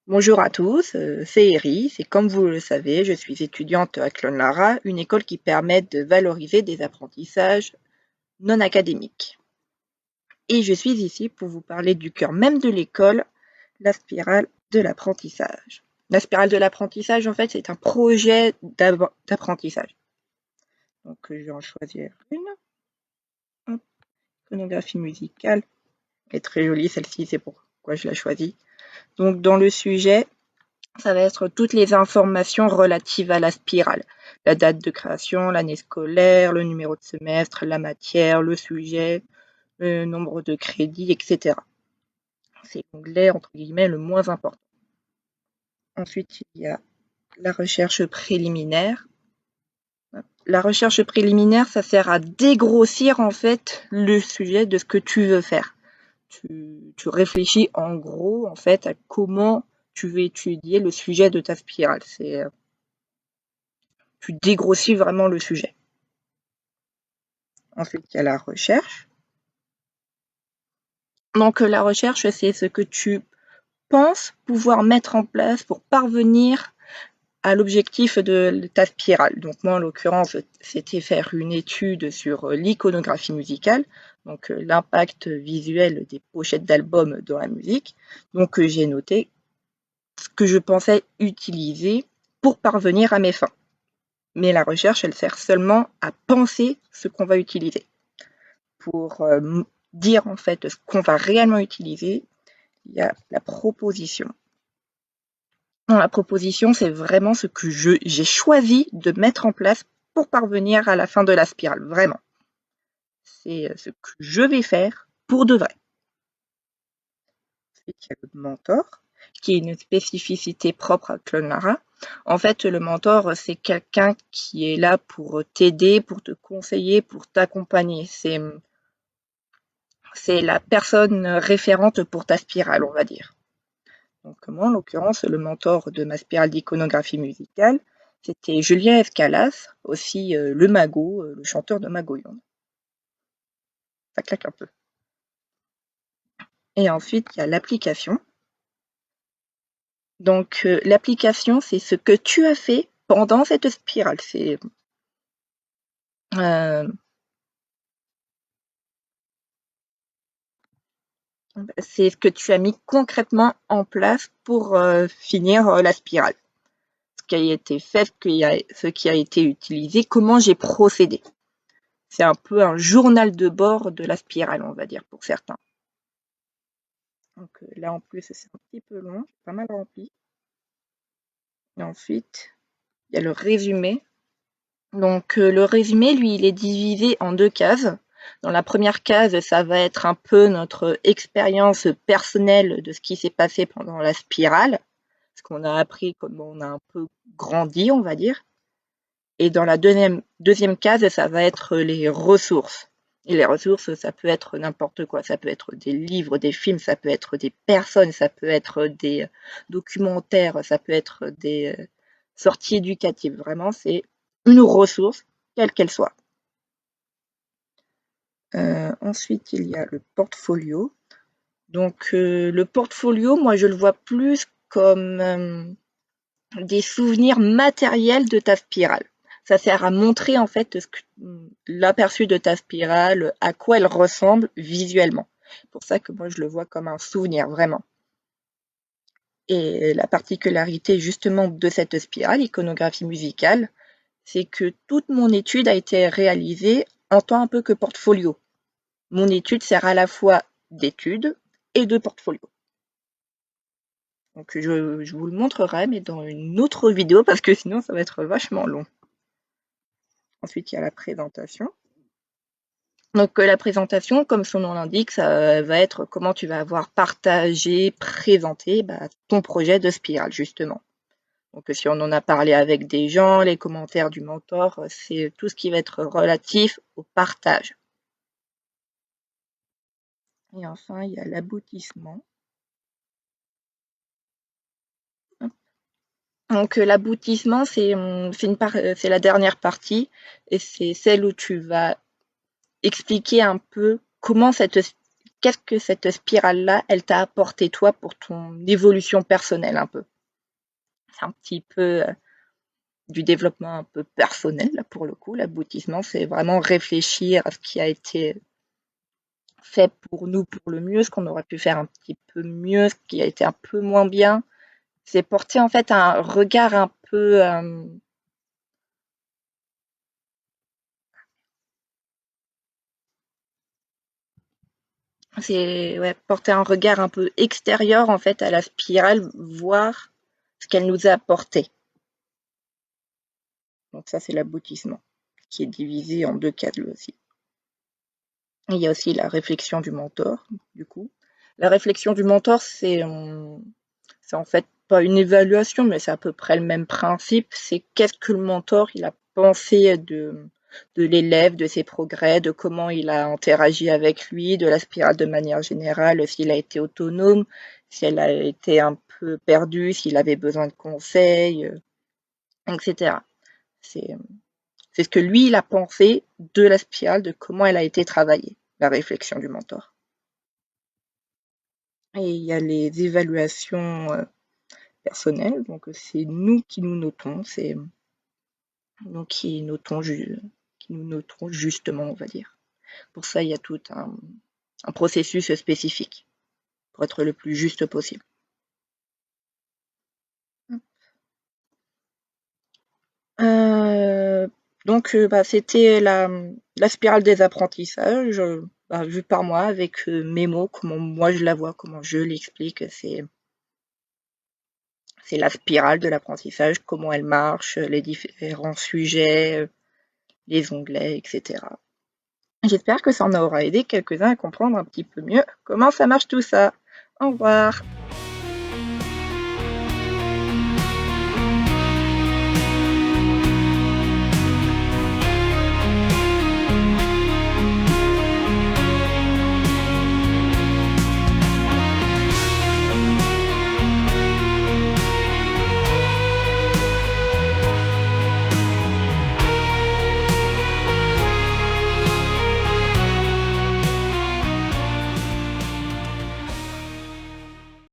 Bonjour à tous, c'est Iris et comme vous le savez, je suis étudiante à Clonlara, une école qui permet de valoriser des apprentissages non académiques. Et je suis ici pour vous parler du cœur même de l'école, la spirale de l'apprentissage. La spirale de l'apprentissage, en fait, c'est un projet d'apprentissage. Donc, je vais en choisir une. Hop, Iconographie musicale. Elle est très jolie celle-ci, c'est pourquoi je la choisis. Donc, dans le sujet, ça va être toutes les informations relatives à la spirale. La date de création, l'année scolaire, le numéro de semestre, la matière, le sujet, le nombre de crédits, etc. C'est l'onglet, entre guillemets, le moins important. Ensuite, il y a la recherche préliminaire. La recherche préliminaire, ça sert à dégrossir, en fait, le sujet de ce que tu veux faire. Tu réfléchis, en gros, en fait, à comment tu veux étudier le sujet de ta spirale. Tu dégrossis vraiment le sujet. Ensuite, il y a la recherche. Donc, la recherche, c'est ce que tu penses pouvoir mettre en place pour parvenir à l'objectif de ta spirale. Donc, moi, en l'occurrence, c'était faire une étude sur l'iconographie musicale, donc l'impact visuel des pochettes d'albums dans la musique. Donc, j'ai noté ce que je pensais utiliser pour parvenir à mes fins. Mais la recherche, elle sert seulement à penser ce qu'on va utiliser. Pour dire en fait ce qu'on va réellement utiliser, il y a la proposition. Dans la proposition, c'est vraiment ce que j'ai choisi de mettre en place pour parvenir à la fin de la spirale, vraiment. C'est ce que je vais faire pour de vrai. Ensuite, il y a le mentor, qui est une spécificité propre à Clonlara. En fait, le mentor, c'est quelqu'un qui est là pour t'aider, pour te conseiller, pour t'accompagner. C'est la personne référente pour ta spirale, on va dire. Donc moi, en l'occurrence, le mentor de ma spirale d'iconographie musicale, c'était Julien Escalas, aussi le magot, le chanteur de Magoyon. Ça claque un peu. Et ensuite, il y a l'application. Donc l'application, c'est ce que tu as fait pendant cette spirale. Euh, c'est ce que tu as mis concrètement en place pour finir la spirale. Ce qui a été fait, ce qui a été utilisé, comment j'ai procédé. C'est un peu un journal de bord de la spirale, on va dire, pour certains. Donc là, en plus, c'est un petit peu long, pas mal rempli. Et ensuite, il y a le résumé. Donc le résumé, lui, il est divisé en deux cases. Dans la première case, ça va être un peu notre expérience personnelle de ce qui s'est passé pendant la spirale, ce qu'on a appris, comment on a un peu grandi, on va dire. Et dans la deuxième case, ça va être les ressources. Et les ressources, ça peut être n'importe quoi. Ça peut être des livres, des films, ça peut être des personnes, ça peut être des documentaires, ça peut être des sorties éducatives. Vraiment, c'est une ressource, quelle qu'elle soit. Ensuite, il y a le portfolio. Donc, le portfolio, moi, je le vois plus comme des souvenirs matériels de ta spirale. Ça sert à montrer en fait l'aperçu de ta spirale, à quoi elle ressemble visuellement. C'est pour ça que moi je le vois comme un souvenir vraiment. Et la particularité justement de cette spirale, iconographie musicale, c'est que toute mon étude a été réalisée en tant un peu que portfolio. Mon étude sert à la fois d'étude et de portfolio. Donc je vous le montrerai, mais dans une autre vidéo, parce que sinon ça va être vachement long. Ensuite, il y a la présentation. Donc la présentation, comme son nom l'indique, ça va être comment tu vas avoir partagé, présenté ton projet de spirale, justement. Donc si on en a parlé avec des gens, les commentaires du mentor, c'est tout ce qui va être relatif au partage. Et enfin, il y a l'aboutissement. Donc l'aboutissement, c'est la dernière partie et c'est celle où tu vas expliquer un peu qu'est-ce que cette spirale-là, elle t'a apporté toi pour ton évolution personnelle un peu. C'est un petit peu du développement un peu personnel, là, pour le coup. L'aboutissement, c'est vraiment réfléchir à ce qui a été fait pour nous pour le mieux, ce qu'on aurait pu faire un petit peu mieux, ce qui a été un peu moins bien. C'est porter en fait un regard un peu c'est ouais, porter un regard un peu extérieur en fait à la spirale, voir ce qu'elle nous a apporté. Donc ça, c'est l'aboutissement, qui est divisé en deux cadres aussi. Il y a aussi la réflexion du mentor, du coup. La réflexion du mentor, c'est en fait pas une évaluation, mais c'est à peu près le même principe. C'est qu'est-ce que le mentor il a pensé de l'élève, de ses progrès, de comment il a interagi avec lui, de la spirale de manière générale, s'il a été autonome, si elle a été un peu perdue, s'il avait besoin de conseils, etc. C'est c'est ce que lui, il a pensé de la spirale, de comment elle a été travaillée, la réflexion du mentor. Et il y a les évaluations personnelles, donc c'est nous qui nous notons, c'est nous qui nous notons justement, on va dire. Pour ça, il y a tout un processus spécifique pour être le plus juste possible. Euh, donc, bah, c'était la spirale des apprentissages, bah, vue par moi, avec mes mots, comment moi je la vois, comment je l'explique. C'est la spirale de l'apprentissage, comment elle marche, les différents sujets, les onglets, etc. J'espère que ça en aura aidé quelques-uns à comprendre un petit peu mieux comment ça marche tout ça. Au revoir.